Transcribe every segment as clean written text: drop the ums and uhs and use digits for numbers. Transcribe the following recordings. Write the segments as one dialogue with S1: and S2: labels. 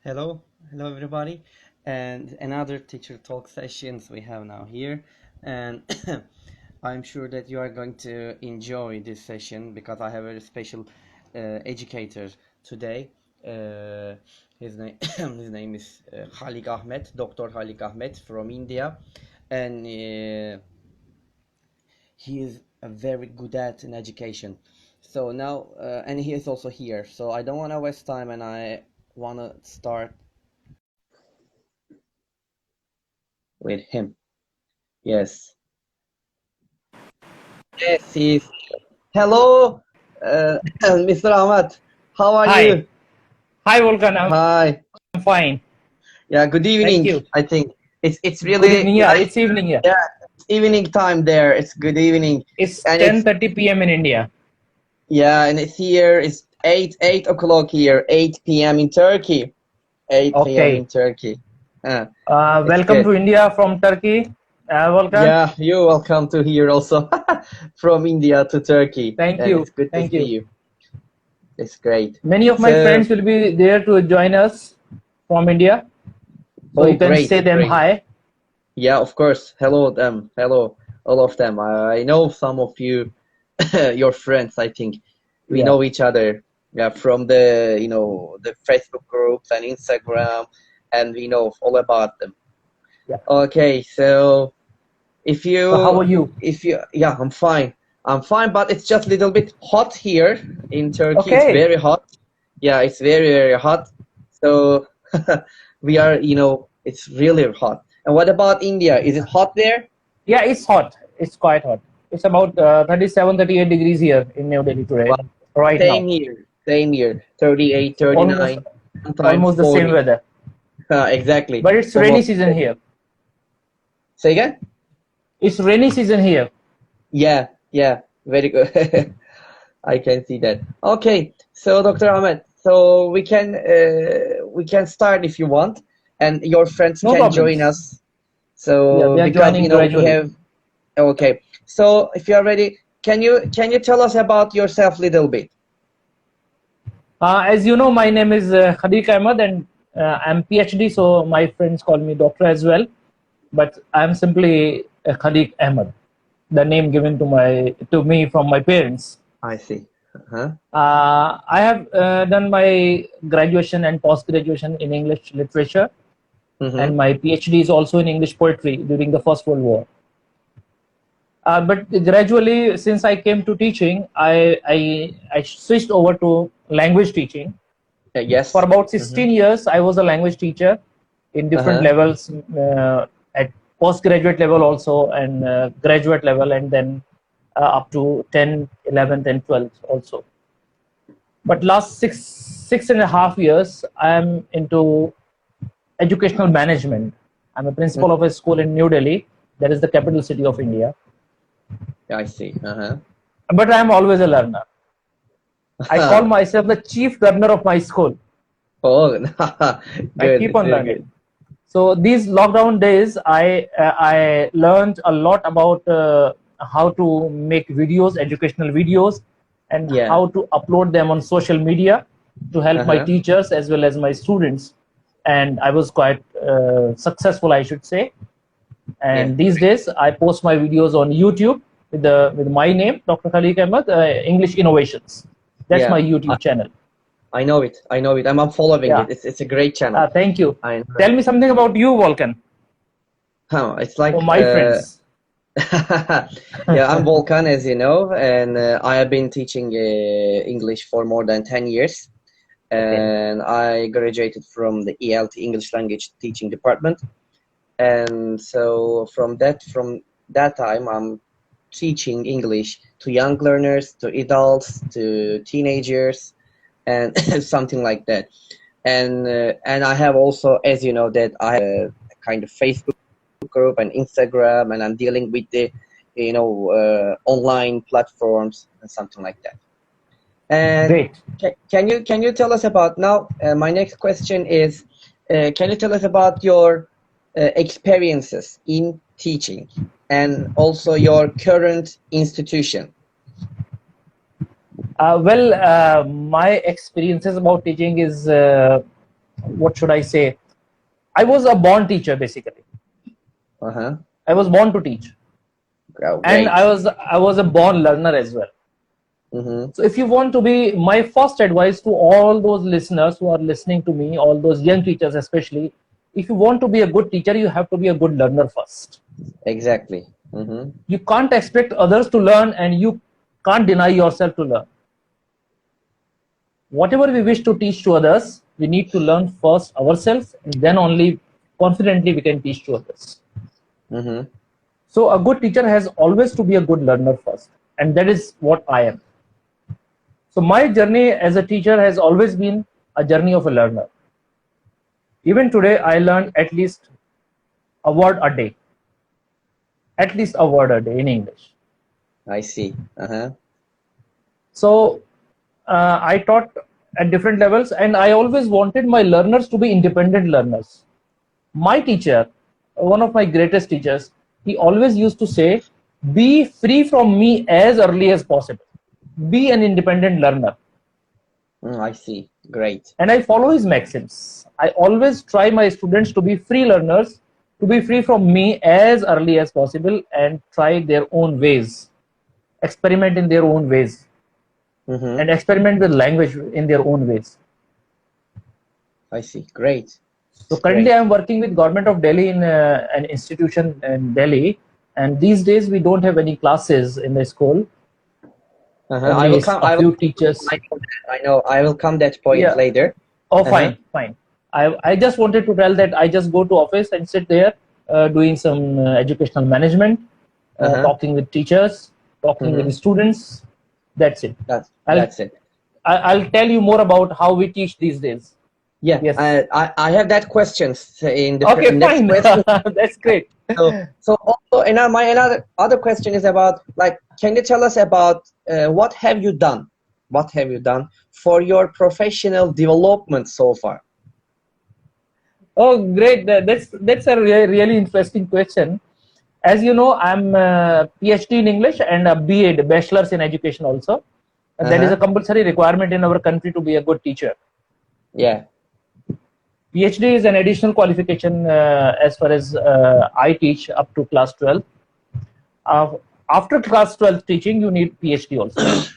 S1: Hello everybody, and another teacher talk sessions we have now here, and I'm sure that you are going to enjoy this session because I have a very special educator today. His name his name is Khaleeq Ahmed, Dr. Khaleeq Ahmed from India, and he is very good at in education. So now, and he is also here. So I don't want to waste time, and I want to start with him. Yes. Yes, he's. Hello, Mr. Ahmad. How are
S2: Hi.
S1: you?
S2: Hi, Volkan.
S1: Hi.
S2: I'm fine.
S1: Yeah, good
S2: Thank
S1: evening.
S2: you.
S1: I think it's
S2: Good
S1: really
S2: evening. Yeah,
S1: nice.
S2: it's evening here.
S1: Yeah, it's evening time there. It's good evening,
S2: It's
S1: and it's
S2: 10:30 p.m. in India.
S1: yeah, and it's here. It's eight o'clock here. 8 p.m. in Turkey. 8 p.m. in
S2: Okay.
S1: Turkey. It's
S2: Welcome
S1: good.
S2: to India from Turkey, Volkan.
S1: Yeah, you're welcome to here also from India to Turkey,
S2: Thank
S1: and
S2: you.
S1: it's good to
S2: Thank
S1: see
S2: you.
S1: you. It's great.
S2: Many of my
S1: So,
S2: friends will be there to join us from India. So
S1: oh,
S2: you can
S1: great,
S2: say them
S1: great.
S2: hi.
S1: Yeah, of course. Hello, them. Hello, all of them. I know some of you, your friends. I think we
S2: Yeah.
S1: know each other. Yeah, from the Facebook groups and Instagram, and we know all about them.
S2: Yeah.
S1: Okay, so if
S2: So how
S1: you,
S2: are you?
S1: yeah, I'm fine. I'm fine, but it's just a little bit hot here in Turkey. It's
S2: Okay.
S1: very hot. Yeah, it's very, very hot. So we are, it's really hot. And what about India? Is it hot there?
S2: Yeah, it's hot. It's quite hot. It's about 37, 38 degrees here in New Delhi today,
S1: Well,
S2: right now.
S1: same here. Same here. 38,
S2: So almost
S1: 39, sometimes
S2: almost the same
S1: 40.
S2: weather.
S1: Exactly.
S2: But it's rainy
S1: Almost.
S2: season here.
S1: Say again?
S2: It's rainy season here.
S1: Yeah, yeah. Very good. I can see that. Okay, so Dr. Ahmed, so we can start if you want, and your friends
S2: No
S1: can join
S2: problems.
S1: us.
S2: Yeah,
S1: So
S2: they are
S1: because
S2: joining
S1: we
S2: gradually.
S1: have okay. So if you are ready, can you tell us about yourself a little bit?
S2: As you know, my name is Khaleeq Ahmad, and I'm PhD, so my friends call me doctor as well. But I'm simply Khaleeq Ahmad, the name given to me from my parents.
S1: I see. Uh-huh.
S2: I have done my graduation and post graduation in English literature,
S1: Mm-hmm.
S2: and my PhD is also in English poetry during the First World War. But gradually, since I came to teaching, I switched over to language teaching. For
S1: Yes.
S2: about
S1: Mm-hmm.
S2: 16 years, I was a language teacher in different
S1: Uh-huh.
S2: levels, at postgraduate level also, and graduate level, and then up to 10, 11th, and 12th also. But last six and a half years, I am into educational management. I'm a principal of a school in New Delhi, that is the capital city of India.
S1: I see. Uh-huh.
S2: But I am always a learner. I call myself the chief learner of my school.
S1: Oh,
S2: I
S1: good.
S2: keep
S1: It's
S2: on
S1: very good.
S2: learning. So these lockdown days, I learned a lot about how to make videos, educational videos, and
S1: Yeah.
S2: how to upload them on social media to help my
S1: Uh-huh.
S2: teachers as well as my students. And I was quite successful, I should say.
S1: Yeah.
S2: And these days, I post my videos on YouTube with my name, Dr. Khaleeq Ahmad, English Innovations. That's my
S1: Yeah.
S2: YouTube channel.
S1: I know it. I know it. I'm following
S2: Yeah.
S1: it. It's a great channel.
S2: Thank you.
S1: I know it.
S2: Tell me something about you, Volkan,
S1: It's
S2: for
S1: like
S2: my friends.
S1: yeah, I'm Volkan, as you know, and I have been teaching English for more than 10 years.
S2: Okay.
S1: And I graduated from the ELT English Language Teaching Department. And so from that time, I'm teaching English to young learners, to adults, to teenagers, and something like that. And I have also, as you know, that I have a kind of Facebook group and Instagram, and I'm dealing with the online platforms and something like that. And
S2: Great.
S1: can you tell us about now? My next question is, can you tell us about your experiences in teaching and also your current institution?
S2: My experiences about teaching is what should I say? I was a born teacher basically. I was born to teach, and I was a born learner as well. So if you want to be, my first advice to all those listeners who are listening to me, all those young teachers especially, if you want to be a good teacher, you have to be a good learner first.
S1: Exactly.
S2: You can't expect others to learn, and you can't deny yourself to learn. Whatever we wish to teach to others, we need to learn first ourselves, and then only confidently we can teach to others. So a good teacher has always to be a good learner first, and that is what I am. So my journey as a teacher has always been a journey of a learner. Even today, I learn at least a word a day. At least a word a day in English.
S1: I see.
S2: So I taught at different levels, and I always wanted my learners to be independent learners. My teacher, one of my greatest teachers, he always used to say, be free from me as early as possible. Be an independent learner.
S1: I see. Great.
S2: And I follow his maxims. I always try my students to be free learners, to be free from me as early as possible, and try their own ways, experiment in their own ways, and experiment with language in their own ways.
S1: I see. Great.
S2: So currently I am working with Government of Delhi in an institution in Delhi, and these days we don't have any classes in the school.
S1: I will come.
S2: A few teachers.
S1: I know. I will come that point later.
S2: Oh, fine. I just wanted to tell that I just go to office and sit there doing some educational management, talking with teachers, talking with students. That's it.
S1: That's it.
S2: I'll tell you more about how we teach these days.
S1: Yeah. Yes. I have that questions in the
S2: fine. That's great.
S1: So also, and my other question is about, like, can you tell us about what have you done? What have you done for your professional development so far?
S2: Oh, great! That's a really interesting question. As you know, I'm a PhD in English and a BA, Bachelor's in Education also. And that is a compulsory requirement in our country to be a good teacher.
S1: Yeah.
S2: PhD is an additional qualification as far as I teach up to class 12. After class 12 teaching, you need PhD also.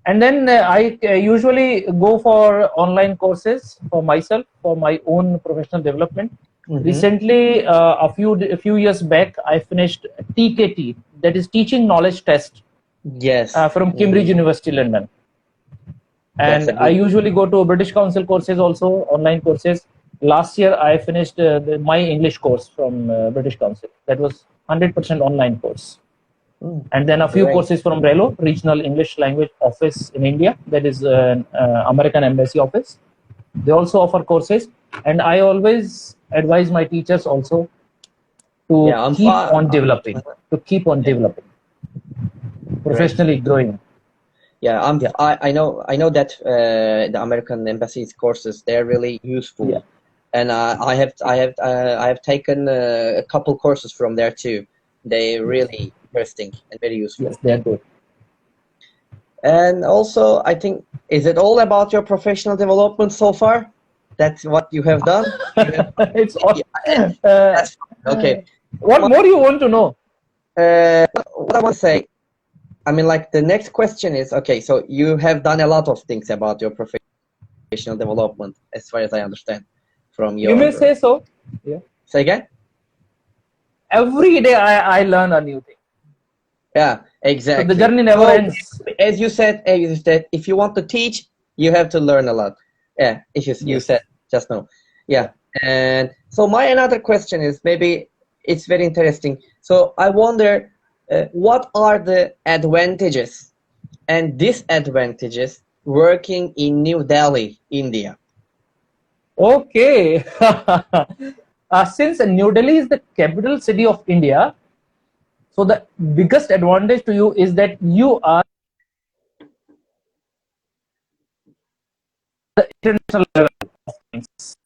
S2: And then I usually go for online courses for myself, for my own professional development. Recently, a few years back, I finished TKT, that is Teaching Knowledge Test.
S1: Yes.
S2: From Cambridge University, London. And I usually go to British Council courses also, online courses. Last year, I finished my English course from British Council. That was 100% online course. And then a few courses from RELO, Regional English Language Office in India. That is an American Embassy office. They also offer courses. And I always advise my teachers also to keep on developing, professionally growing.
S1: Yeah, I know that the American Embassy's courses, they're really useful.
S2: Yeah.
S1: And I have taken a couple courses from there too. They're really interesting and very useful.
S2: Yes, they're good.
S1: And also, I think, is it all about your professional development so far? That's what you have done?
S2: It's all,
S1: okay.
S2: What more you want to know?
S1: What I want to say, I mean, like, the next question is, okay, so you have done a lot of things about your professional development, as far as I understand from your...
S2: You may say so. Yeah.
S1: Say again?
S2: Every day I learn a new thing.
S1: Yeah, exactly.
S2: So the journey never ends.
S1: As you said, if you want to teach, you have to learn a lot. Yeah, you said just now. Yeah. And so my another question is, maybe it's very interesting. So I wonder, what are the advantages and disadvantages working in New Delhi, India?
S2: Okay. Since New Delhi is the capital city of India, so the biggest advantage to you is that you are the international level of things.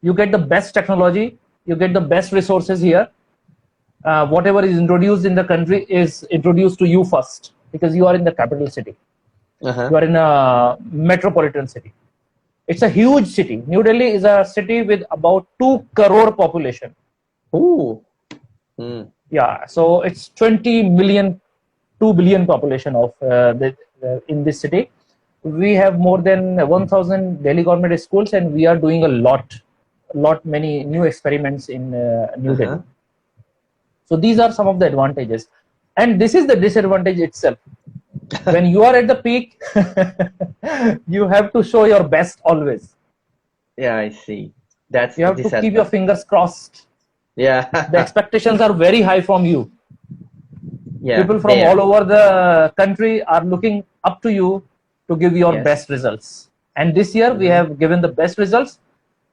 S2: You get the best technology, you get the best resources here. Whatever is introduced in the country is introduced to you first, because you are in the capital city. You are in a metropolitan city. It's a huge city. New Delhi is a city with about 2 crore population.
S1: Ooh.
S2: Yeah, so it's 20 million, 2 billion population of in this city. We have more than 1,000 Delhi government schools, and we are doing a lot many new experiments in New Delhi. So these are some of the advantages, and this is the disadvantage itself. When you are at the peak, you have to show your best always.
S1: Yeah, I see. That's
S2: You have to keep your fingers crossed.
S1: Yeah.
S2: The expectations are very high from you.
S1: Yeah,
S2: people from all over the country are looking up to you to give your best results. And this year we have given the best results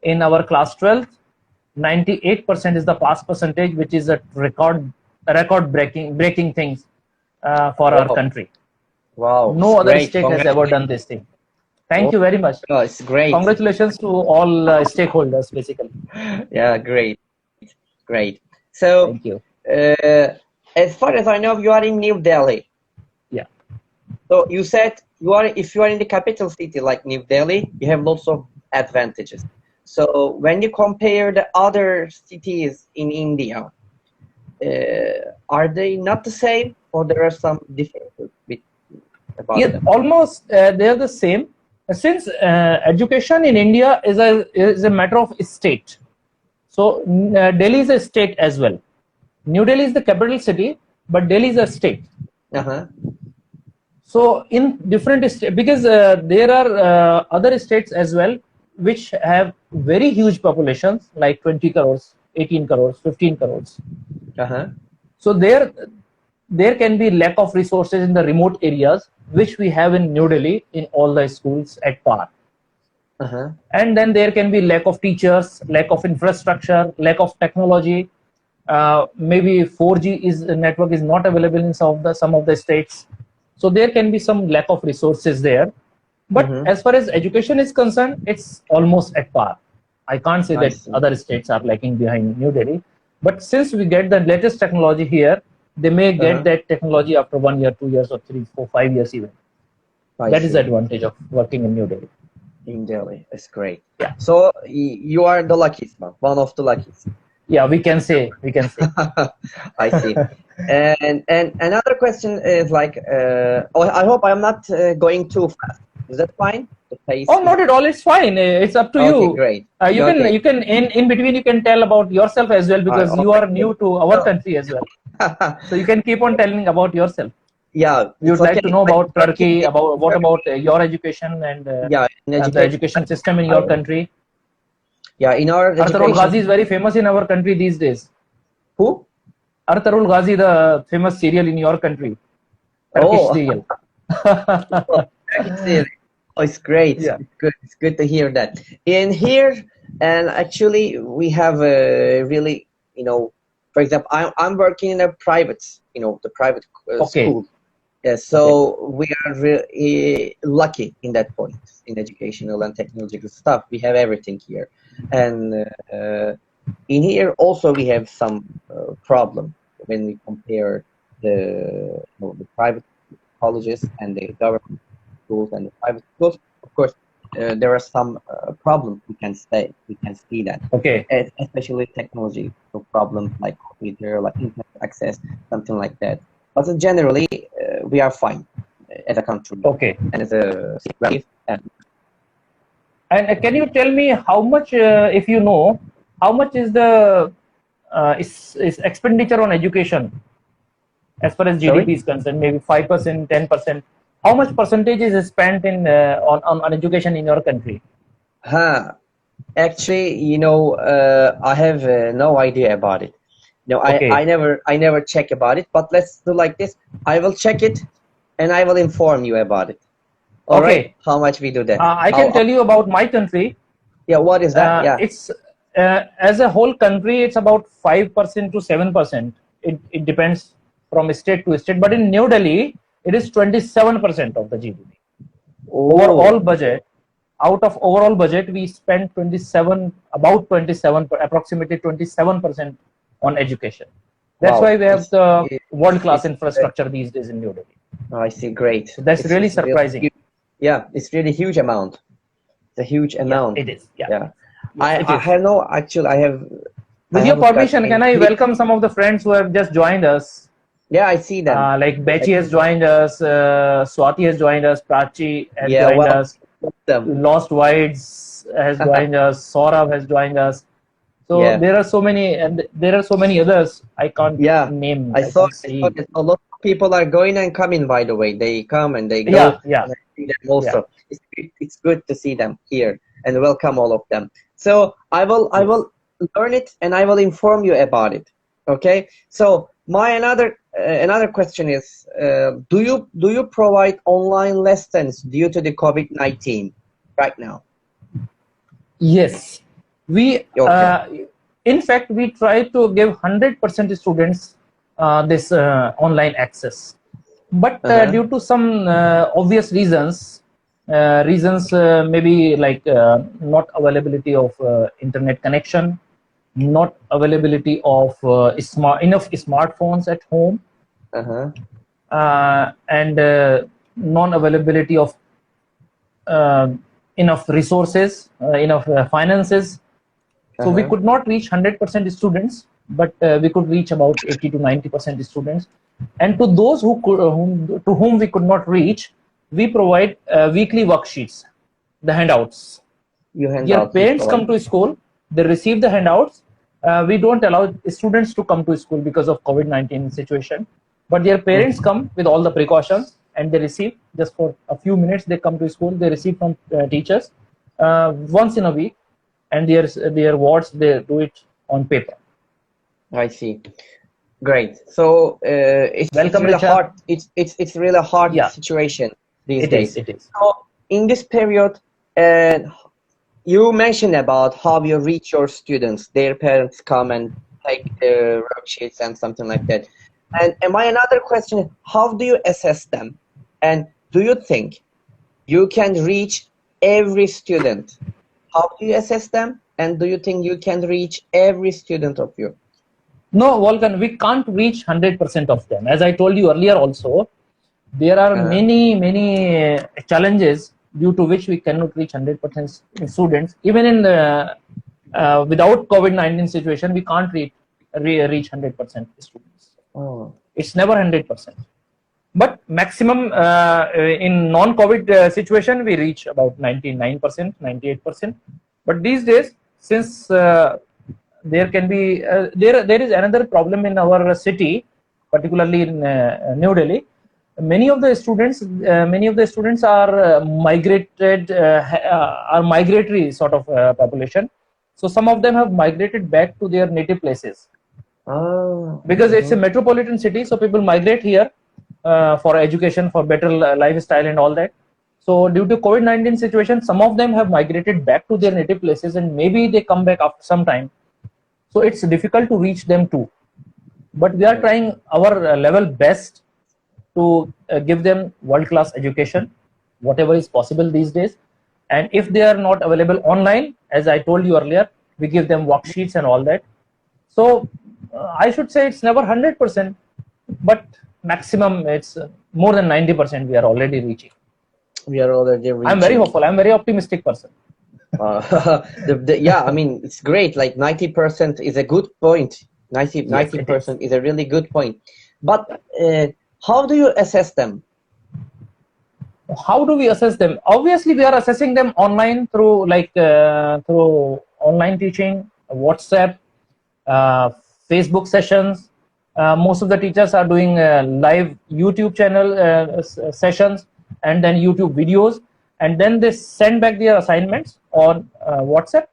S2: in our class 12. 98% is the pass percentage, which is a record breaking things for our country.
S1: Wow.
S2: No other state has ever done this thing. Thank you very much.
S1: Oh, it's great.
S2: Congratulations to all stakeholders, basically.
S1: Yeah, great. So,
S2: thank you.
S1: As far as I know, you are in New Delhi.
S2: Yeah.
S1: So you said if you are in the capital city like New Delhi, you have lots of advantages. So when you compare the other cities in India, are they not the same, or there are some differences about them?
S2: Almost they are the same. Since education in India is a matter of state, so Delhi is a state as well. New Delhi is the capital city, but Delhi is a state. So in different states, because there are other states as well which have very huge populations, like 20 crores, 18 crores, 15 crores. So there can be lack of resources in the remote areas, which we have in New Delhi in all the schools at par. And then there can be lack of teachers, lack of infrastructure, lack of technology. Maybe 4G network is not available in some of the states. So there can be some lack of resources there. But as far as education is concerned, it's almost at par. I can't say that other states are lagging behind New Delhi. But since we get the latest technology here, they may get that technology after 1 year, 2 years, or 3, 4, 5 years even. That is the advantage of working in New Delhi.
S1: In Delhi, that's great.
S2: Yeah.
S1: So you are the luckiest one of the luckiest.
S2: Yeah, we can say.
S1: I see. And another question is like, I hope I'm not going too fast. Is that fine? The pace?
S2: Oh, not at all. It's fine. It's up to you.
S1: Great.
S2: You can in between you can tell about yourself as well, because you are new to our country as well. So you can keep on telling about yourself.
S1: Yeah.
S2: We would like to know about Turkey, what about your education and the education system in your country.
S1: Yeah, in our
S2: Artarul Ghazi is very famous in our country these days.
S1: Who?
S2: Artarul Ghazi, the famous serial in your country. Turkish serial.
S1: Oh, it's great. Yeah. It's good to hear that. In here, and actually, we have a really, for example, I'm working in a private, the private school. Yeah, so we are really lucky in that point, in educational and technological stuff. We have everything here. And in here also we have some problem when we compare the private colleges and the government schools and the private schools. Of course, there are some problems we can see that.
S2: Okay.
S1: Especially technology, so problems like computer, like internet access, something like that. But generally, we are fine as a country.
S2: Okay.
S1: And as a city.
S2: And can you tell me how much, if you know, how much is the is expenditure on education as far as GDP is concerned? Maybe 5%, 10%. How much percentage is spent in on education in your country?
S1: Actually, I have no idea about it. I never check about it. But let's do like this. I will check it, and I will inform you about it. All right? How much we do that?
S2: I can tell you about my country.
S1: Yeah, what is that?
S2: It's as a whole country, it's about 5% to 7%. It depends from state to state. But in New Delhi, it is 27% of the GDP. Overall budget. Out of overall budget, we spend approximately 27% on education. That's why we have the world-class infrastructure these days in New Delhi.
S1: Oh, I see. Great.
S2: So that's really surprising.
S1: Yeah, it's really huge amount. It's a huge amount.
S2: It is. Yeah.
S1: Yeah.
S2: Yes,
S1: I have no, actually, I have.
S2: With
S1: I
S2: your
S1: haven't got
S2: permission, can I
S1: any.
S2: welcome some of the friends who have just joined us?
S1: Yeah, I see them.
S2: Like Bechi has joined us, Swati has joined us, Prachi has
S1: Yeah,
S2: joined
S1: welcome
S2: us,
S1: them.
S2: Lost Wides has joined us, Saurav has joined us. So
S1: Yeah.
S2: there are so many, and there are so many others I can't
S1: Yeah,
S2: name.
S1: I
S2: I
S1: saw,
S2: can't see.
S1: that a lot of people are going and coming, by the way. They come and they
S2: Yeah,
S1: go,
S2: yeah,
S1: and I see them
S2: yeah.
S1: also. It's good to see them here and welcome all of them. So I
S2: Yes.
S1: will learn it and I will inform you about it. Okay. So my another question is, do you provide online lessons due to the COVID-19 right now?
S2: Yes, we
S1: Okay.
S2: in fact we try to give 100% students this online access, but
S1: Uh-huh.
S2: due to some obvious reasons, maybe like not availability of internet connection, not availability of enough smartphones at home,
S1: Uh-huh.
S2: and non-availability of uh, enough resources, enough finances. So we
S1: Uh-huh.
S2: could not reach 100% students, but we could reach about 80 to 90% students. And to those to whom we could not reach, we provide weekly worksheets, the handouts.
S1: You
S2: Their
S1: handouts you
S2: parents come
S1: provide.
S2: to school, they receive the handouts. We don't allow students to come to school because of COVID-19 situation, but their parents come with all the precautions and they receive just for a few minutes. They come to school, they receive from teachers once in a week, and their words they do it on paper.
S1: I see. Great. So it's
S2: Welcome,
S1: really
S2: Richa.
S1: hard. It's really hard
S2: Yeah,
S1: situation these
S2: it is.
S1: days.
S2: It is.
S1: So in this period, uh, you mentioned about how you reach your students. Their parents come and take their worksheets and something like that. And my another question: how do you assess them? And do you think you can reach every student? How do you assess them? And do you think you can reach every student of you?
S2: No, Volkan, we can't reach 100% of them. As I told you earlier, also there are
S1: Uh-huh.
S2: many challenges due to which we cannot reach 100% students. Even in the without COVID-19 situation, we can't reach 100% students.
S1: Oh.
S2: It's never 100%. But maximum in non-COVID situation, we reach about 99%, 98%. But these days, since there can be there is another problem in our city, particularly in New Delhi. Many of the students are are migratory sort of population. So some of them have migrated back to their native places
S1: Oh.
S2: because it's a
S1: Mm-hmm.
S2: metropolitan city. So people migrate here for education, for better lifestyle, and all that. So due to COVID-19 situation, some of them have migrated back to their native places, and maybe they come back after some time. So it's difficult to reach them too. But we are trying our level best to give them world-class education, whatever is possible these days. And if they are not available online, as I told you earlier, we give them worksheets and all that. So I should say it's never 100%, but maximum it's more than 90% we are already reaching.
S1: We are already
S2: I'm very
S1: reaching.
S2: hopeful. I'm very optimistic person.
S1: Yeah, I mean, it's great. Like 90% is a good point. 90,
S2: Yes, it is.
S1: 90% is a really good point. But how do you assess them?
S2: How do we assess them? Obviously, we are assessing them online through through online teaching, WhatsApp, uh, Facebook sessions. Most of the teachers are doing live YouTube channel sessions and then YouTube videos, and then they send back their assignments on WhatsApp.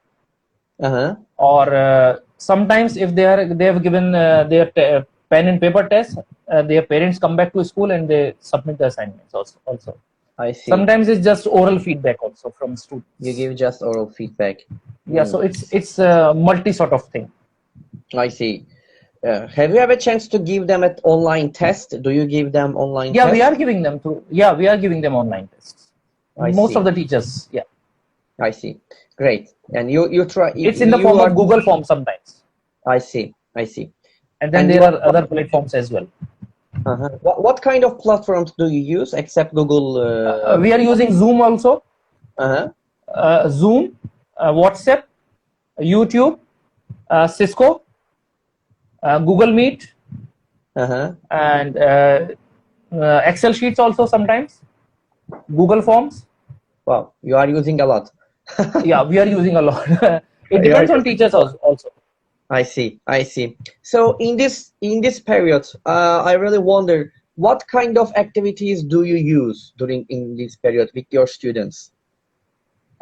S1: Uh-huh.
S2: Or sometimes if they have given their pen and paper test, their parents come back to school and they submit the assignments also.
S1: I see.
S2: Sometimes it's just oral feedback also from students.
S1: You give just oral feedback.
S2: Yeah, so it's a multi sort of thing.
S1: I see. Have you have a chance to give them an online test? Do you give them online
S2: Yeah,
S1: test?
S2: we are giving them we are giving them online tests. Most of the teachers, yeah.
S1: I see. Great. And you try.
S2: It's in the form of Google Form sometimes.
S1: I see. I see.
S2: And then there are other platforms as well.
S1: Uh-huh. What kind of platforms do you use except Google?
S2: We are using Zoom also.
S1: Uh-huh.
S2: Zoom, WhatsApp, YouTube, Cisco, Google Meet, and Excel sheets also sometimes, Google Forms.
S1: Wow, you are using a lot.
S2: Yeah, we are using a lot. It depends on teachers also.
S1: I see. So in this period, I really wonder what kind of activities do you use in this period with your students?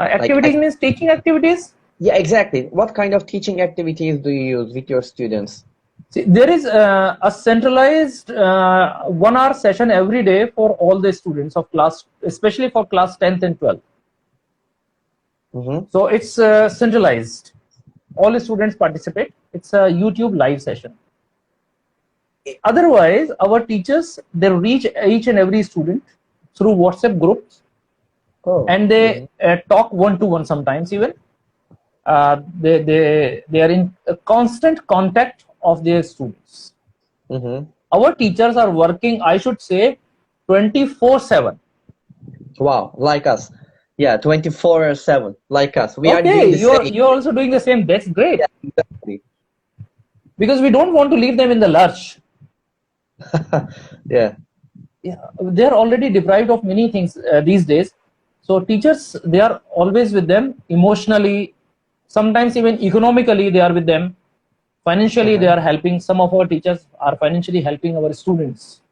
S2: Activities means teaching activities.
S1: Yeah, exactly. What kind of teaching activities do you use with your students?
S2: See, there is a centralized 1 hour session every day for all the students of class, especially for class 10th and 12th. So it's centralized. All the students participate. It's a YouTube live session. Otherwise, our teachers, they reach each and every student through WhatsApp groups, and they talk one-to-one sometimes even. They are in constant contact of their students. Our teachers are working, I should say, 24/7.
S1: Wow, like us. Yeah, 24/7, like us. We are
S2: Okay,
S1: doing the same.
S2: you're also doing the same. That's great.
S1: Yeah, exactly.
S2: Because we don't want to leave them in the lurch.
S1: Yeah,
S2: they are already deprived of many things these days. So teachers, they are always with them emotionally, sometimes even economically they are with them. Financially, they are helping. Some of our teachers are financially helping our students.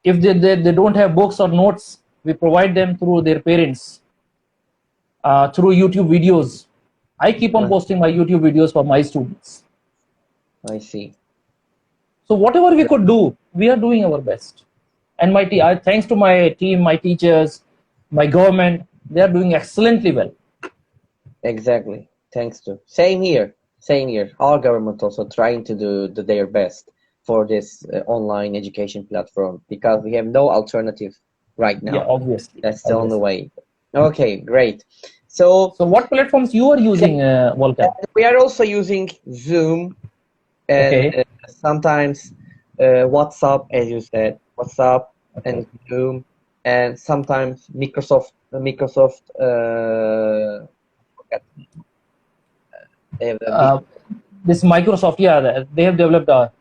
S2: If they don't have books or notes, we provide them through their parents, through YouTube videos. I keep on posting my YouTube videos for my students.
S1: I see.
S2: So whatever we could do, we are doing our best. And thanks to my team, my teachers, my government, they are doing excellently well.
S1: Exactly. Thanks to. Same here. Our government also trying to do their best for this online education platform, because we have no alternative right now.
S2: Yeah, obviously.
S1: That's the only way. Okay, great. So
S2: what platforms you are using, Volkan?
S1: We are also using Zoom and sometimes WhatsApp, as you said, and Zoom, and sometimes Microsoft.
S2: This Microsoft, yeah, they have developed a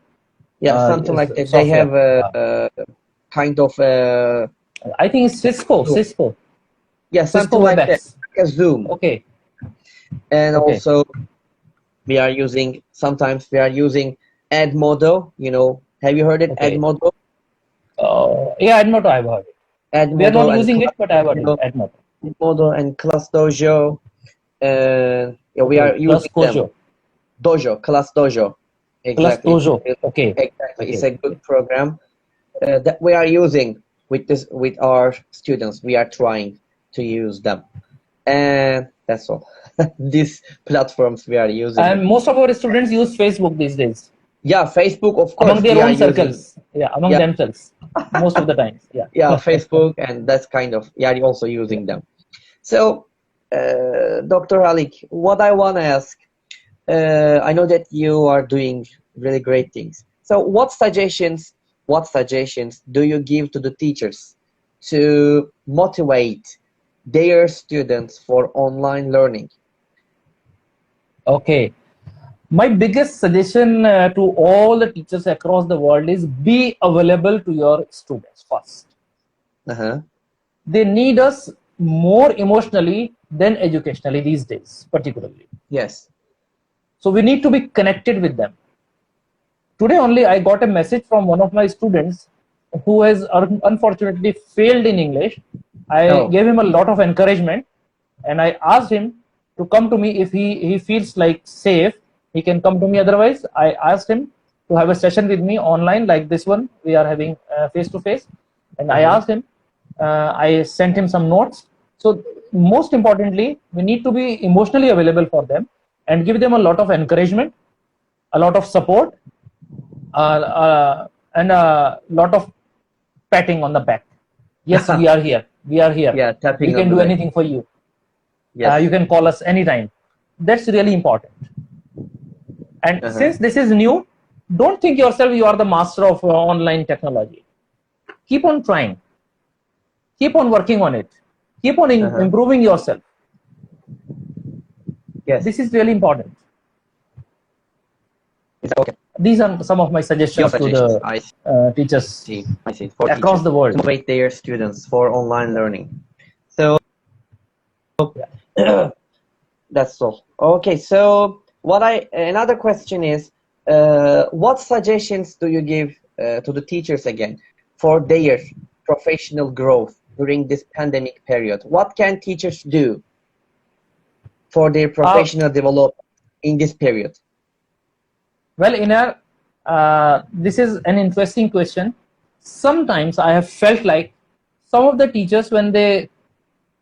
S1: something like that. Software. They have a kind of
S2: I think it's Cisco.
S1: Yeah, something like that. Like a Zoom.
S2: Okay.
S1: And also sometimes we are using Edmodo. Have you heard it? Edmodo?
S2: Yeah, Edmodo, I've heard it.
S1: Edmodo,
S2: we are not using it, but I've heard it.
S1: Edmodo and Class Dojo. We are using them. Class Dojo. Exactly.
S2: Class Dojo. Okay.
S1: Exactly. It's a good program that we are using with our students. We are trying to use them, and that's all. These platforms we are using.
S2: And most of our students use Facebook these days.
S1: Yeah, Facebook, of course.
S2: Among their own circles. Among themselves. Most of the times. Yeah.
S1: Yeah, Facebook, and that's kind of also using them. So, Dr. Khaleeq, what I want to ask, I know that you are doing really great things. So, what suggestions do you give to the teachers to motivate their students for online learning?
S2: Okay. My biggest suggestion to all the teachers across the world is be available to your students first. They need us more emotionally than educationally these days, particularly.
S1: Yes.
S2: So we need to be connected with them. Today only I got a message from one of my students who has unfortunately failed in English. I gave him a lot of encouragement, and I asked him to come to me if he feels like safe. He can come to me. Otherwise, I asked him to have a session with me online like this one. We are having face-to-face. And I asked him, I sent him some notes. So most importantly, we need to be emotionally available for them and give them a lot of encouragement, a lot of support, and a lot of patting on the back. Yes, we are here. We are here.
S1: Yeah, tapping.
S2: We can do anything for you. Yes. You can call us anytime. That's really important. And since this is new, don't think yourself you are the master of online technology. Keep on trying. Keep on working on it. Keep on improving yourself.
S1: Yes.
S2: This is really important.
S1: Okay.
S2: These are some of my suggestions to the teachers
S1: I see. For
S2: across
S1: teachers
S2: the world
S1: to motivate their students for online learning. So that's all. Okay. So another question is, what suggestions do you give to the teachers again for their professional growth during this pandemic period? What can teachers do for their professional development in this period?
S2: Well, Iner, this is an interesting question. Sometimes I have felt like some of the teachers, when they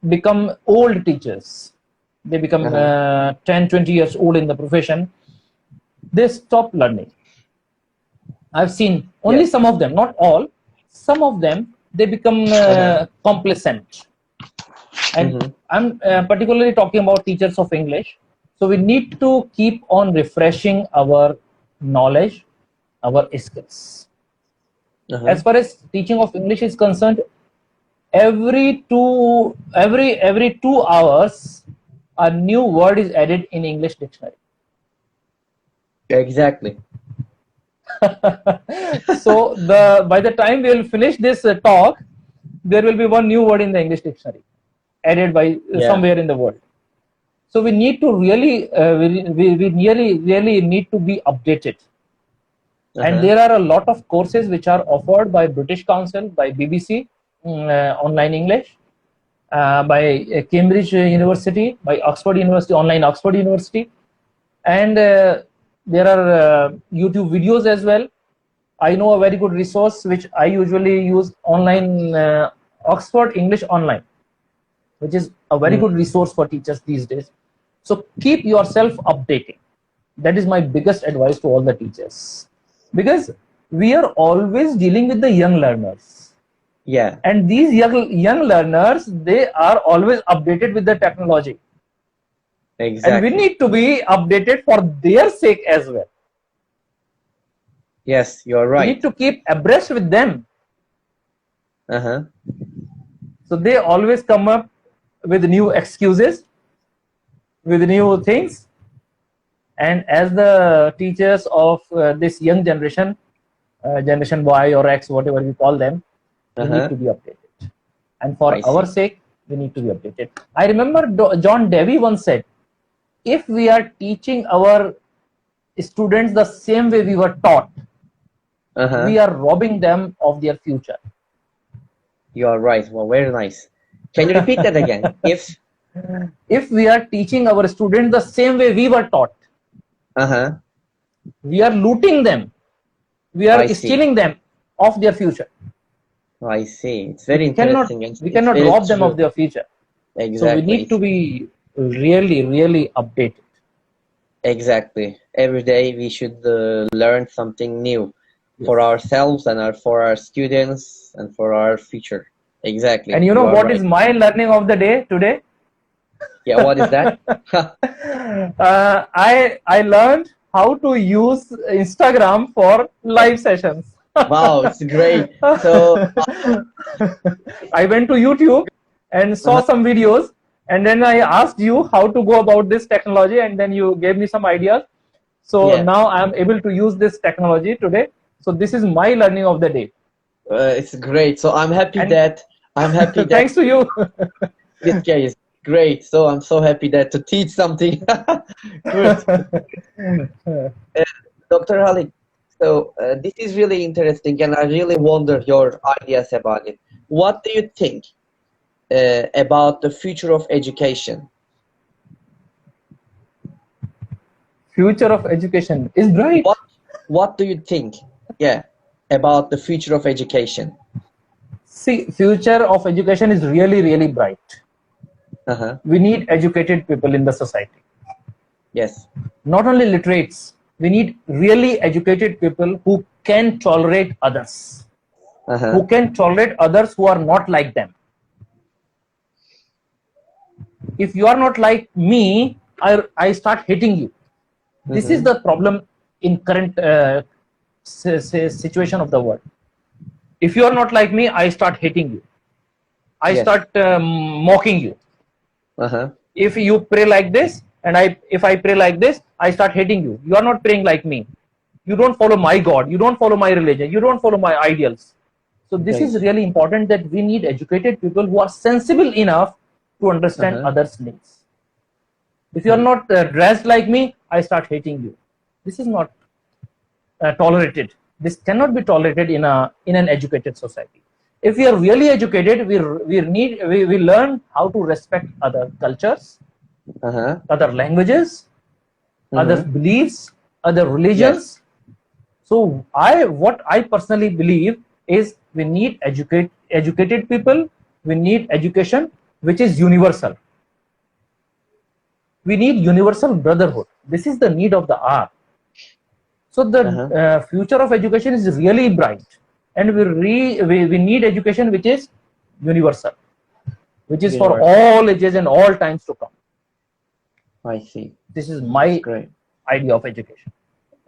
S2: become old teachers, they become 10, 20 years old in the profession, they stop learning. I've seen only some of them, not all. Some of them, they become complacent. And I'm particularly talking about teachers of English. So we need to keep on refreshing our knowledge, our skills. As far as teaching of English is concerned, every 2 hours a new word is added in English dictionary.
S1: Exactly.
S2: So by the time we will finish this talk, there will be one new word in the English dictionary added by somewhere in the world. So we need to really really need to be updated. And there are a lot of courses which are offered by British Council, by BBC Online English, by Cambridge University, by Oxford University, Online Oxford University, and there are YouTube videos as well. I know a very good resource which I usually use online, Oxford English Online, which is a very good resource for teachers these days. So keep yourself updating. That is my biggest advice to all the teachers, because we are always dealing with the young learners.
S1: Yeah.
S2: And these young learners, they are always updated with the technology.
S1: Exactly.
S2: And we need to be updated for their sake as well.
S1: Yes, you're right.
S2: We need to keep abreast with them. So they always come up with new excuses, with new things. And as the teachers of this young generation, Generation Y or X, whatever we call them, we need to be updated. And for our sake, we need to be updated. I remember John Dewey once said, if we are teaching our students the same way we were taught, we are robbing them of their future.
S1: You are right. Well, very nice. Can you repeat that again?
S2: If we are teaching our students the same way we were taught, we are looting them. We are stealing them of their future.
S1: I see. It's very interesting.
S2: We cannot rob them of their future.
S1: Exactly.
S2: So we need to be really, really updated.
S1: Exactly. Every day we should learn something new for ourselves and for our students and for our future. Exactly.
S2: And you know what is my learning of the day today?
S1: Yeah, what is that?
S2: I learned how to use Instagram for live sessions.
S1: Wow, it's great. So
S2: I went to YouTube and saw some videos, and then I asked you how to go about this technology, and then you gave me some ideas. So now I am able to use this technology today. So this is my learning of the day.
S1: It's great. So I'm happy that
S2: thanks to you.
S1: This guy is great. So I'm so happy that to teach something. Good. Dr. Khaleeq, so this is really interesting, and I really wonder your ideas about it. What do you think about the future of education?
S2: Future of education is bright.
S1: What do you think? Yeah, about the future of education.
S2: See, future of education is really, really bright. We need educated people in the society.
S1: Yes.
S2: Not only literates, we need really educated people who can tolerate others, who can tolerate others who are not like them. If you are not like me, I start hating you. This is the problem in current situation of the world. If you are not like me, I start hating you. I
S1: Yes.
S2: start mocking you. If you pray like this, and if I pray like this, I start hating you. You are not praying like me. You don't follow my God. You don't follow my religion. You don't follow my ideals. So this
S1: Right.
S2: is really important, that we need educated people who are sensible enough to understand others' needs. If you are not dressed like me, I start hating you. This is not tolerated. This cannot be tolerated in an educated society. If we are really educated, we learn how to respect other cultures, other languages, other beliefs, other religions.
S1: Yes.
S2: So what I personally believe is we need educated people. We need education which is universal. We need universal brotherhood. This is the need of the hour. So the future of education is really bright, and we need education which is universal, which is for all ages and all times to come.
S1: I see.
S2: This is my idea of education.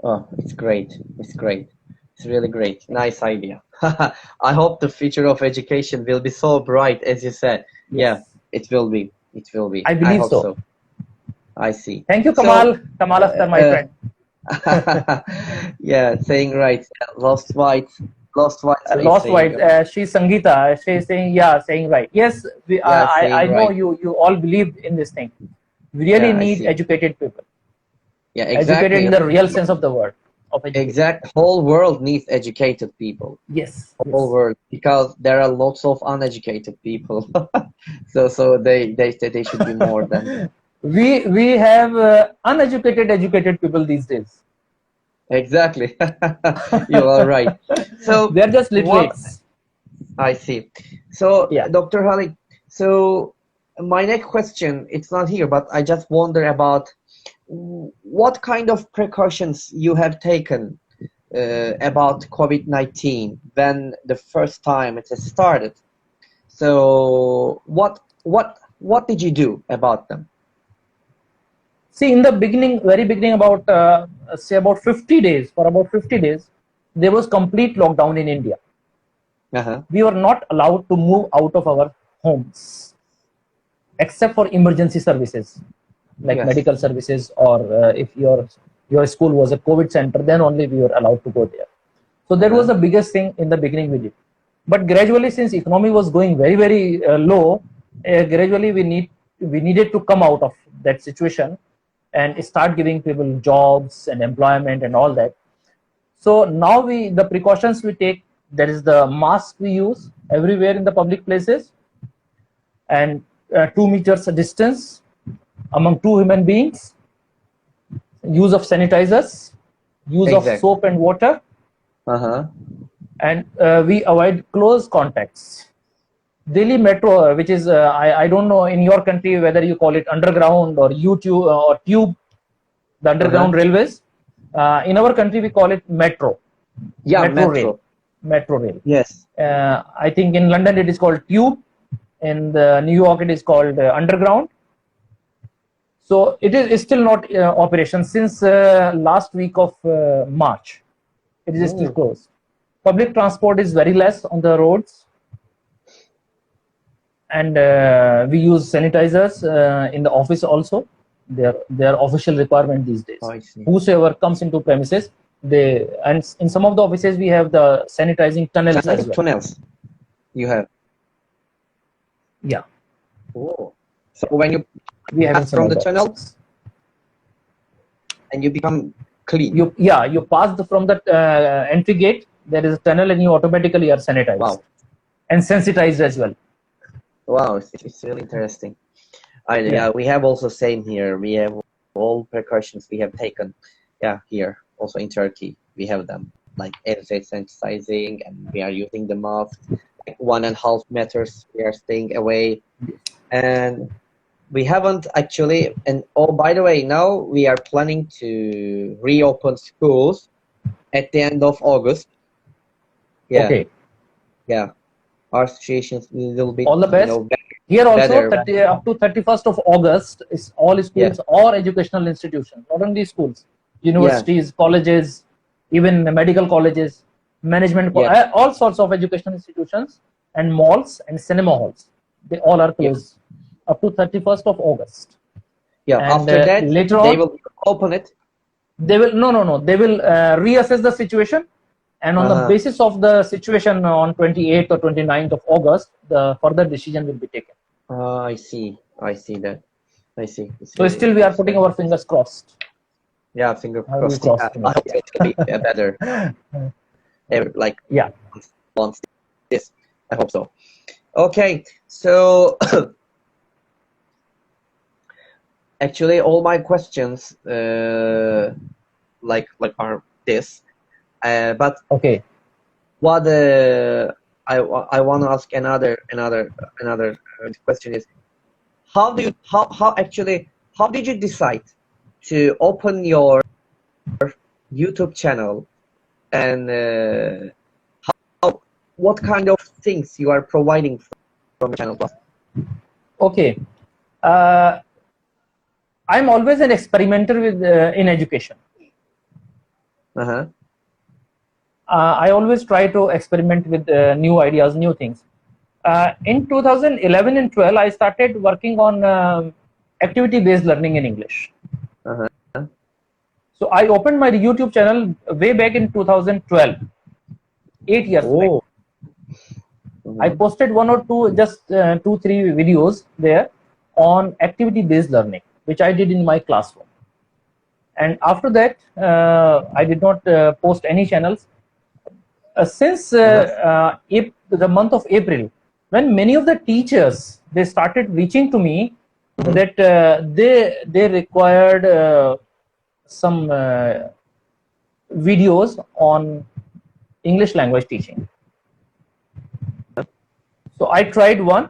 S1: Oh, it's great. It's great. It's really great. Nice idea. I hope the future of education will be so bright as you said.
S2: Yes.
S1: Yeah, it will be. It will be.
S2: I believe
S1: hope
S2: so.
S1: I see.
S2: Thank you, Kamal. Kamal Akhtar, my friend.
S1: Yeah, saying right. Lost white. Lost white.
S2: Lost white. She's Sangeeta. She's saying right. Yes, I know
S1: right.
S2: you all believe in this thing. We really need educated people.
S1: Yeah, exactly.
S2: Educated in the real sense of the word.
S1: Exact. Whole world needs educated people.
S2: Yes.
S1: Whole world, because there are lots of uneducated people. so they should be more than.
S2: We have uneducated educated people these days.
S1: Exactly. You are right. So
S2: they're just literates.
S1: I see. So yeah. Dr. Khaleeq, so my next question, it's not here, but I just wonder about what kind of precautions you have taken about COVID-19 when the first time it has started. So what did you do about them?
S2: See, in the beginning, very beginning, about say about 50 days, for about 50 days, there was complete lockdown in India. We were not allowed to move out of our homes, except for emergency services, like medical services, or if your school was a COVID center, then only we were allowed to go there. So that was the biggest thing in the beginning we did. But gradually, since economy was going very, very low, gradually we needed to come out of that situation and start giving people jobs and employment and all that. So now the precautions we take, there is the mask we use everywhere in the public places, and 2 meters distance among two human beings, use of sanitizers, use of soap and water, and we avoid close contacts. Delhi Metro, which is I don't know in your country whether you call it underground or YouTube or tube, the underground railways. In our country we call it metro.
S1: Yeah,
S2: metro rail.
S1: Yes.
S2: I think in London it is called tube. In New York it is called underground. So it is still not operation since last week of March. It is still closed. Public transport is very less on the roads. And we use sanitizers in the office also. Their official requirement these days. Whosoever comes into premises, and in some of the offices we have the sanitizing tunnels as well.
S1: Tunnels, you have.
S2: Yeah.
S1: Oh. So when you pass from the tunnels, and you become clean.
S2: You pass from the entry gate. There is a tunnel, and you automatically are sanitized and sensitized as well.
S1: Wow, it's really interesting. Yeah, we have also same here. We have all precautions we have taken. Yeah, here also in Turkey we have them, like everyday sanitizing, and we are using the mask, like 1.5 meters. We are staying away, and we haven't actually. And oh, by the way, now we are planning to reopen schools at the end of August. Yeah.
S2: Okay.
S1: Yeah. Our situations a little bit.
S2: All the best. Here also, up to 31st of August, is all schools or educational institutions, not only schools, universities, colleges, even medical colleges, management, all sorts of educational institutions, and malls and cinema halls. They all are
S1: Yeah.
S2: closed up to 31st of August.
S1: Yeah.
S2: And
S1: After that,
S2: later
S1: they
S2: on,
S1: will open it.
S2: they will no. They will reassess the situation, and on the basis of the situation on 28th or 29th of August, the further decision will be taken.
S1: I see. I see that. I see.
S2: So still, we are putting our fingers crossed.
S1: Yeah, finger
S2: How do we
S1: crossed.
S2: cross
S1: I hope it will be better. Like
S2: Yeah.
S1: once this, I hope so. Okay, so actually, all my questions like are this, but
S2: Okay.
S1: what I want to ask another question is, how did you decide to open your YouTube channel, and what kind of things you are providing from the channel plus?
S2: Okay. I'm always an experimenter with in education. I always try to experiment with new ideas, new things. In 2011 and 12, I started working on activity-based learning in English. So I opened my YouTube channel way back in 2012, 8 years back. I posted one or two, just 2-3 videos there on activity-based learning, which I did in my classroom. And after that, I did not post any channels. Since the month of April, when many of the teachers, they started reaching to me that they required some videos on English language teaching. So I tried one.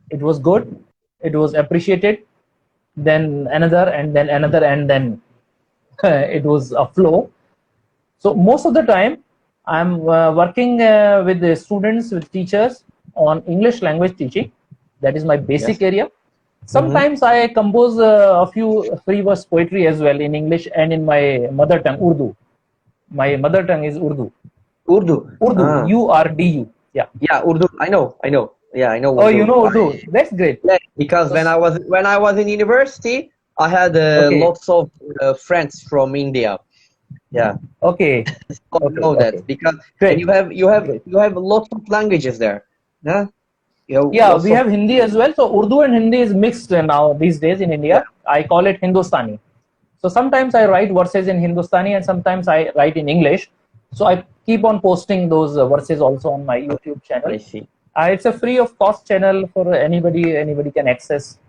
S2: It was good. It was appreciated. Then another, and then another, and then it was a flow. So most of the time, I'm working with the students, with teachers on English language teaching. That is my basic area. Sometimes I compose a few free verse poetry as well in English and in my mother tongue, Urdu. My mother tongue is Urdu.
S1: Urdu.
S2: U-R-D-U. Yeah.
S1: Yeah, Urdu. I know. Yeah, I know Urdu.
S2: Oh, you know Urdu. That's great.
S1: Yeah, because when I was in university, I had lots of friends from India. Yeah.
S2: Okay.
S1: I know that because and you have lots of languages there. Yeah.
S2: Yeah, we have Hindi as well. So Urdu and Hindi is mixed now these days in India. Yeah. I call it Hindustani. So sometimes I write verses in Hindustani and sometimes I write in English. So I keep on posting those verses also on my YouTube channel.
S1: I see.
S2: It's a free of cost channel for anybody can access.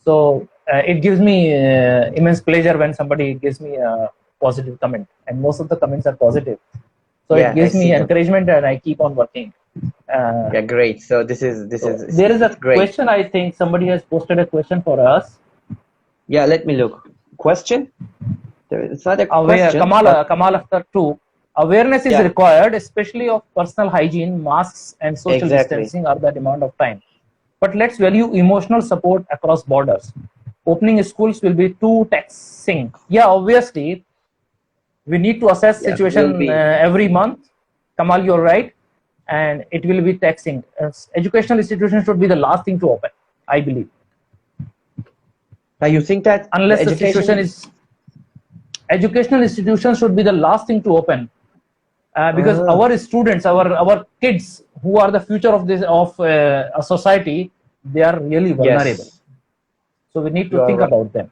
S2: So it gives me immense pleasure when somebody gives me a positive comment, and most of the comments are positive. So it gives me encouragement, and I keep on working.
S1: Yeah, great. So this is
S2: there is a
S1: great
S2: question. I think somebody has posted a question for us.
S1: Yeah, let me look. Question? It's not a question.
S2: Kamal after 2. Awareness is required, especially of personal hygiene, masks, and social distancing are the demand of time. But let's value emotional support across borders. Opening schools will be too taxing. Yeah, obviously, we need to assess situation every month. Kamal, you're right. And it will be taxing. Educational institutions should be the last thing to open, I believe.
S1: Now you think that
S2: unless the situation is... Educational institutions should be the last thing to open. Because our students, our kids, who are the future of a society, they are really vulnerable. So we need to think about them.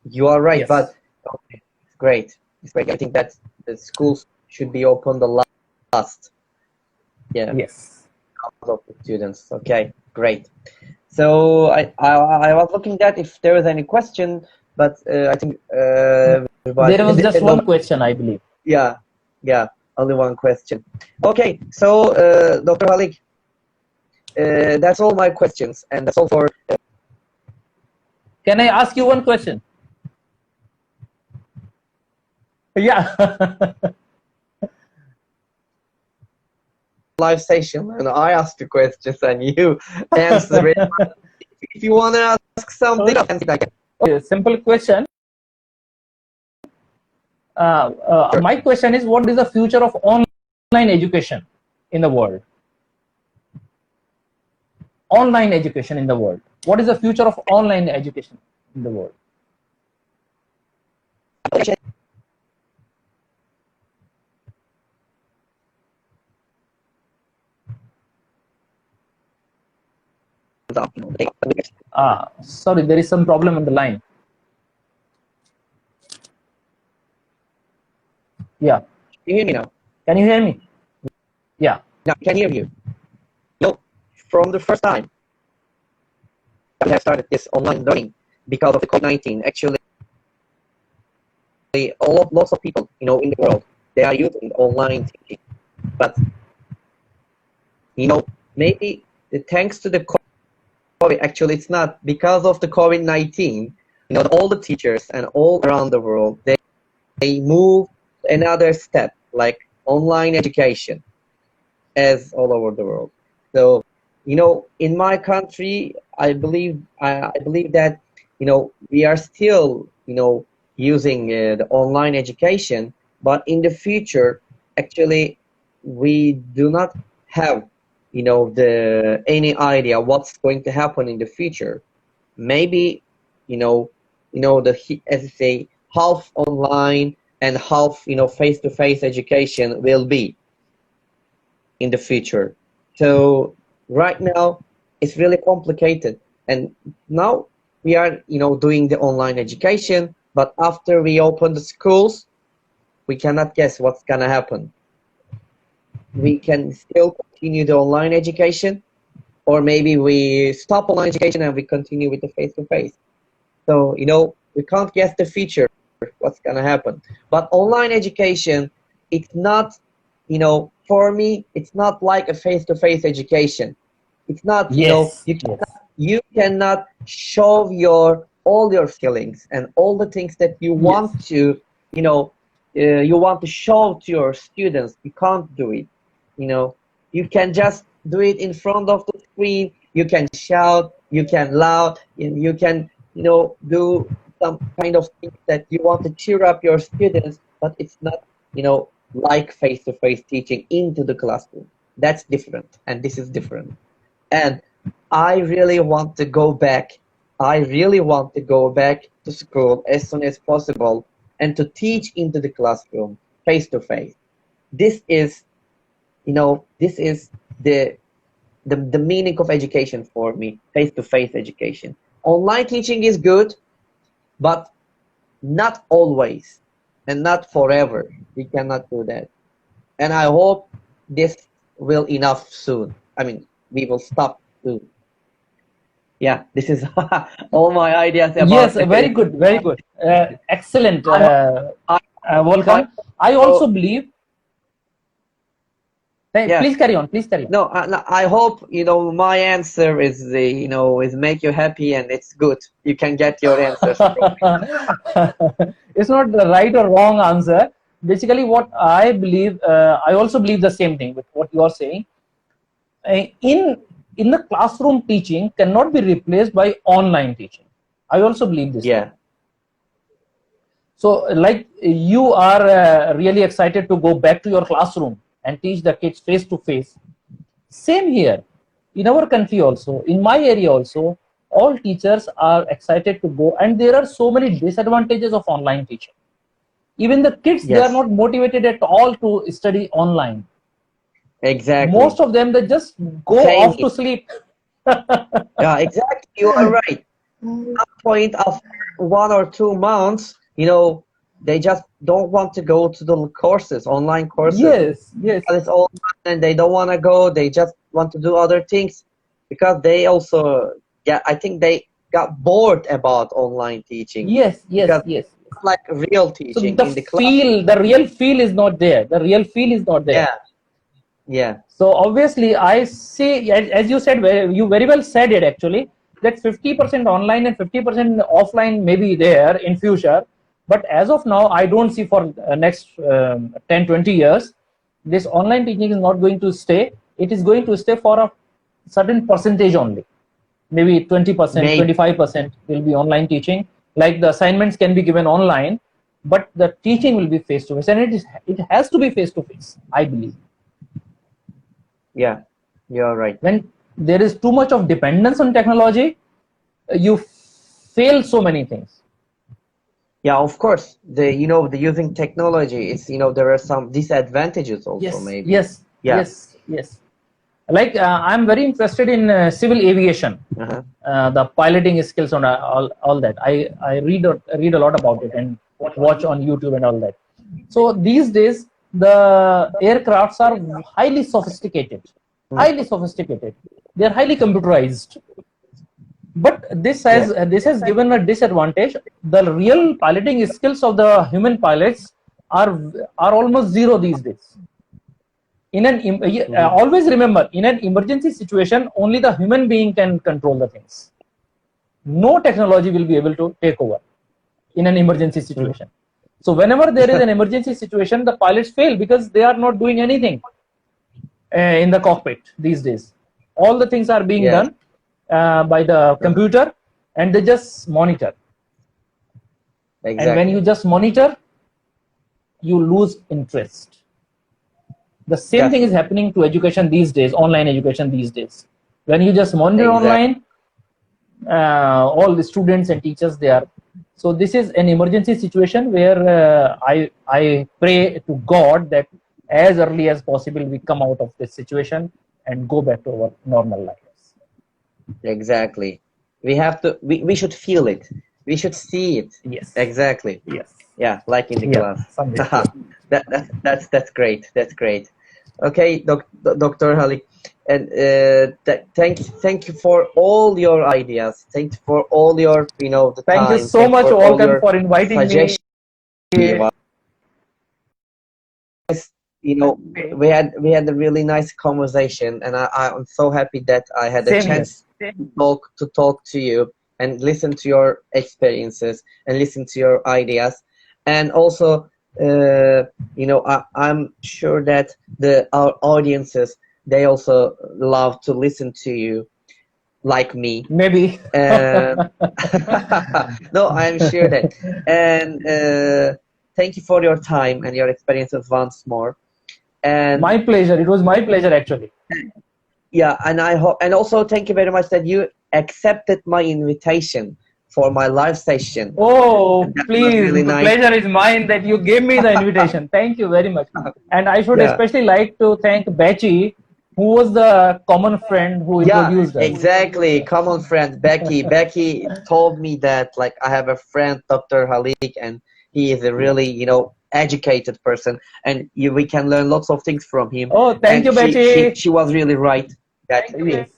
S1: You are right, but okay, it's great. It's great. I think that the schools should be open the last. Yeah.
S2: Yes.
S1: Of the students. Okay, great. So I was looking at if there is any question, but I think
S2: there was just one question, I believe.
S1: Yeah, only one question. Okay, so Dr. Khaleeq, that's all my questions, and that's all for.
S2: Can I ask you one question? Yeah.
S1: Live session, and I ask the questions, and you answer it. If you want to ask something,
S2: okay, simple question. My question is, what is the future of online education in the world? online education in the world? What is the future of online education in the world? Sorry, there is some problem on the line. Yeah.
S1: Can you hear me now?
S2: Can you hear me? Yeah.
S1: Now, I can hear you. No, from the first time we have started this online learning because of the COVID-19, actually, lots of people, in the world, they are using online teaching. But, maybe thanks to the COVID, actually, it's not because of the COVID-19, all the teachers and all around the world, they move another step, like online education, as all over the world. So, in my country, I believe that, we are still, using the online education, but in the future, actually, we do not have, any idea what's going to happen in the future. Maybe, as I say, half online and half, face-to-face education will be in the future. So right now it's really complicated, and now we are doing the online education, but after we open the schools, we cannot guess what's gonna happen. We can still continue the online education, or maybe we stop online education and we continue with the face-to-face. So we can't guess the future, what's gonna happen. But online education, it's not, for me, it's not like a face-to-face education. It's not, you cannot show all your feelings and all the things that you want to, you want to show to your students. You can't do it. You can just do it in front of the screen. You can shout, you can loud, you can, do some kind of things that you want to cheer up your students, but it's not, like face-to-face teaching into the classroom. That's different, and this is different. And I really want to go back. I really want to go back to school as soon as possible and to teach into the classroom face-to-face. This is, this is the meaning of education for me, face-to-face education. Online teaching is good, but not always and not forever. We cannot do that. And I hope this will enough soon. I mean, we will stop soon. Yeah, this is all my ideas about.
S2: Yes, very good, very good. Excellent, Volkan. I also believe.
S1: Yeah.
S2: Please carry on. Please carry on.
S1: No, I hope my answer is is make you happy, and it's good. You can get your answers.
S2: It's not the right or wrong answer. Basically, what I believe, I also believe the same thing with what you are saying. In the classroom, teaching cannot be replaced by online teaching. I also believe this.
S1: Yeah.
S2: So, like, you are really excited to go back to your classroom and teach the kids face to face. Same here. In our country also, in my area also, all teachers are excited to go, and there are so many disadvantages of online teaching. Even the kids, they are not motivated at all to study online.
S1: Exactly.
S2: Most of them, they just go off to sleep.
S1: Yeah, exactly. You are right. At some point of 1 or 2 months, they just don't want to go to the courses, online courses.
S2: Yes.
S1: It's all, and they don't want to go. They just want to do other things because they also, I think they got bored about online teaching.
S2: Yes.
S1: It's like real teaching
S2: so
S1: in the class.
S2: The real feel is not there. The real feel is not there.
S1: Yeah.
S2: So obviously, I see, as you said, you very well said it actually, that 50% online and 50% offline may be there in future. But as of now, I don't see for next 10-20 years, this online teaching is not going to stay. It is going to stay for a certain percentage only. Maybe 20%, 25% will be online teaching. Like the assignments can be given online, but the teaching will be face-to-face. And it has to be face-to-face, I believe.
S1: Yeah, you're right.
S2: there is too much of dependence on technology, you fail so many things.
S1: Yeah, of course. The using technology is, there are some disadvantages also,
S2: Yes,
S1: maybe.
S2: yes,
S1: Yeah.
S2: yes. Like I'm very interested in civil aviation, the piloting skills and all that. I read a lot about it and watch on YouTube and all that. So these days the aircrafts are highly sophisticated, They are highly computerized. But this has given a disadvantage. The real piloting skills of the human pilots are almost zero these days. Always remember, in an emergency situation, only the human being can control the things. No technology will be able to take over in an emergency situation. So whenever there is an emergency situation, the pilots fail because they are not doing anything in the cockpit these days. All the things are being done by the computer, and they just monitor.
S1: Exactly.
S2: And when you just monitor, you lose interest. The same thing is happening to education these days, online education these days. When you just monitor online, all the students and teachers, they are. So this is an emergency situation where I pray to God that as early as possible we come out of this situation and go back to our normal lives.
S1: Exactly. We have to. We should feel it. We should see it.
S2: Yes.
S1: Exactly.
S2: Yes.
S1: Yeah, like in the class. That's great. That's great. Okay, Dr. Khaleeq, and thank you for all your ideas. Thank you for all your the
S2: Thank
S1: time.
S2: You so much, Volkan, for inviting me.
S1: We had a really nice conversation, and I'm so happy that I had a chance to talk to you and listen to your experiences and listen to your ideas, and also I'm sure that our audiences, they also love to listen to you, like me.
S2: Maybe.
S1: No, I'm sure that. And thank you for your time and your experiences once more. And
S2: my pleasure. It was my pleasure, actually.
S1: Yeah, and I hope, and also thank you very much that you accepted my invitation for my live session.
S2: Oh, please, the pleasure is mine that you gave me the invitation. Thank you very much. And I should especially like to thank Becky, who was the common friend who introduced us.
S1: Exactly, common friend, Becky. Becky told me that, like, I have a friend, Dr. Khaleeq, and he is a really, educated person, and we can learn lots of things from him.
S2: Oh, thank you, Becky.
S1: She was really right.
S2: Yes.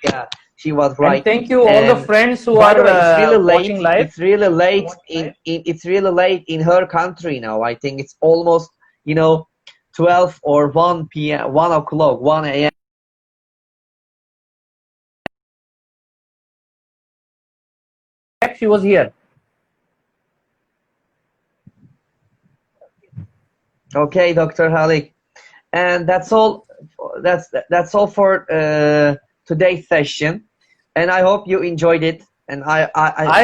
S1: Yeah, she was right.
S2: And thank you all the friends who are watching live.
S1: It's really late it's really late in her country now. I think it's almost 12 or 1 p.m. 1 o'clock, 1 a.m.
S2: She was here.
S1: Okay, Dr. Khaleeq, and that's all. That's all for today's session, and I hope you enjoyed it. And I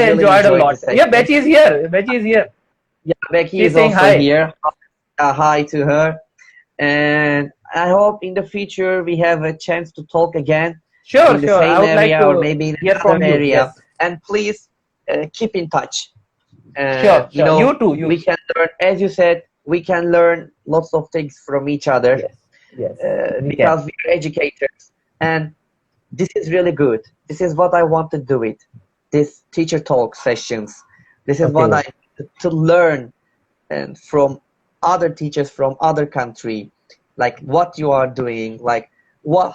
S1: really
S2: enjoyed a lot. Yeah, Becky is here.
S1: Yeah, Becky is also here. Hi to her, and I hope in the future we have a chance to talk again.
S2: Sure.
S1: In the same
S2: I would
S1: area,
S2: like to
S1: or maybe in another area. Yes. And please keep in touch.
S2: Sure. You too.
S1: We can learn, as you said, we can learn lots of things from each other.
S2: Yes.
S1: Because we're educators, and this is really good. This is what I want to do it. This teacher talk sessions. This is what I to learn, and from other teachers from other country, like what you are doing, like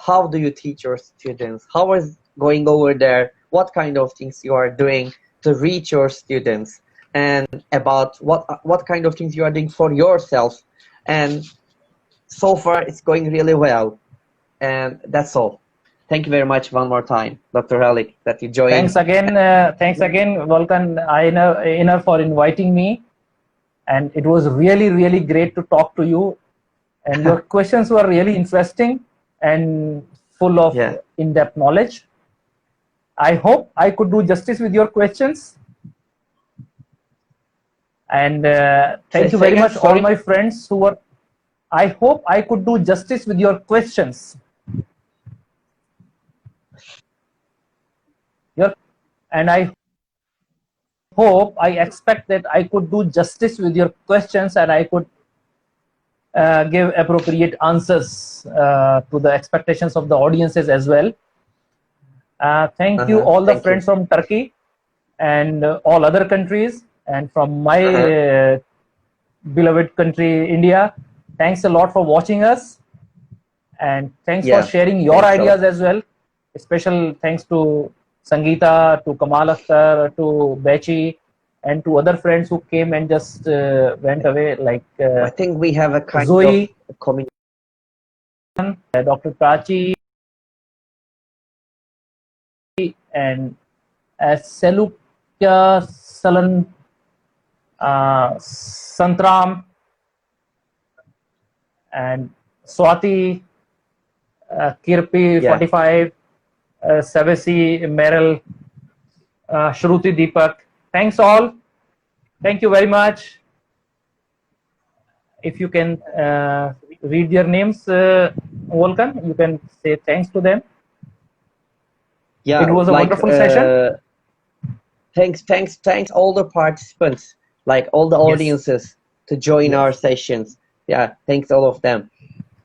S1: how do you teach your students, how is going over there, what kind of things you are doing to reach your students, and about what kind of things you are doing for yourself. And so far it's going really well, and that's all. Thank you very much one more time, Dr. Khaleeq, that you joined.
S2: Thanks again, Volkan Iner, for inviting me, and it was really great to talk to you, and your questions were really interesting and full of in-depth knowledge. I hope I could do justice with your questions, and thank you very much, all my friends who were. I hope I could do justice with your questions. and I expect that I could do justice with your questions, and I could give appropriate answers to the expectations of the audiences as well. Thank you all the friends from Turkey and all other countries, and from my beloved country, India. Thanks a lot for watching us, and thanks for sharing your ideas as well. Special thanks to Sangeeta, to Kamal Akhtar, to Bechi, and to other friends who came and just went away, like
S1: I think we have a kind
S2: Zoe,
S1: of community.
S2: Dr. Prachi, and Selukya Salan Santram, and Swati, Kirpi 45, Savasi, Meryl, Shruti Deepak. Thanks all. Thank you very much. If you can read their names, Volkan, you can say thanks to them.
S1: Yeah,
S2: it was a wonderful session.
S1: Thanks all the participants, like all the audiences to join our sessions. Yeah, thanks all of them.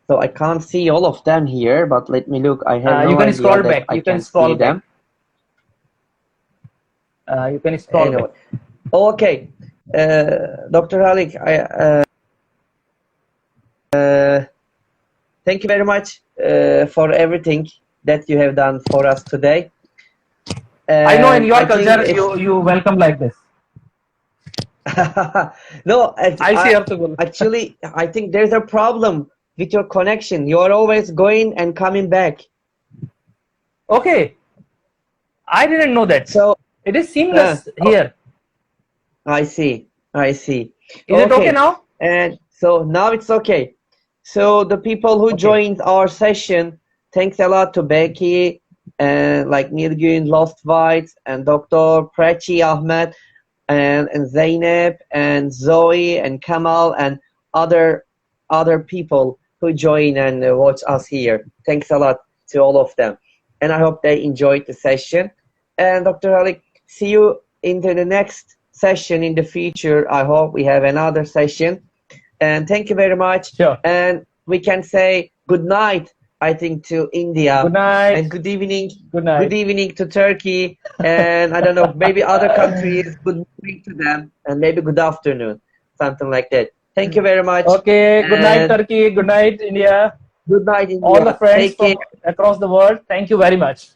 S1: So I can't see all of them here, but let me look. I have no
S2: you can
S1: idea
S2: scroll
S1: that
S2: back.
S1: I
S2: You can
S1: can
S2: scroll
S1: see
S2: back.
S1: them.
S2: You can scroll
S1: anyway.
S2: back.
S1: Okay, Dr. Khaleeq, thank you very much for everything that you have done for us today.
S2: I know in your culture you welcome like this.
S1: No, actually, I think there's a problem with your connection. You are always going and coming back.
S2: Okay, I didn't know that.
S1: So
S2: it is seamless here.
S1: I see. Is
S2: it okay now?
S1: And so now it's okay. So the people who joined our session, thanks a lot to Becky and like Nilgün, Lost Whites, and Dr. Prachi Ahmad, and Zainab and Zoe and Kamal and other people who join and watch us here. Thanks a lot to all of them, and I hope they enjoyed the session. And Dr. Khaleeq, see you into the next session in the future. I hope we have another session, and thank you very much.
S2: Sure.
S1: And we can say good night, I think, to India.
S2: Good night.
S1: And good evening.
S2: Good night.
S1: Good evening to Turkey, and I don't know, maybe other countries. Good morning to them, and maybe good afternoon, something like that. Thank you very much.
S2: Okay. Good night, Turkey. Good night, India.
S1: Good night, India.
S2: All the friends from across the world. Thank you very much.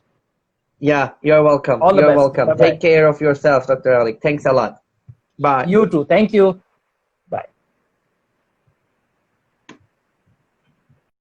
S1: Yeah, you're welcome.
S2: All the best.
S1: Welcome.
S2: Bye-bye.
S1: Take care of yourself, Dr. Khaleeq. Thanks a lot. Bye.
S2: You too. Thank you.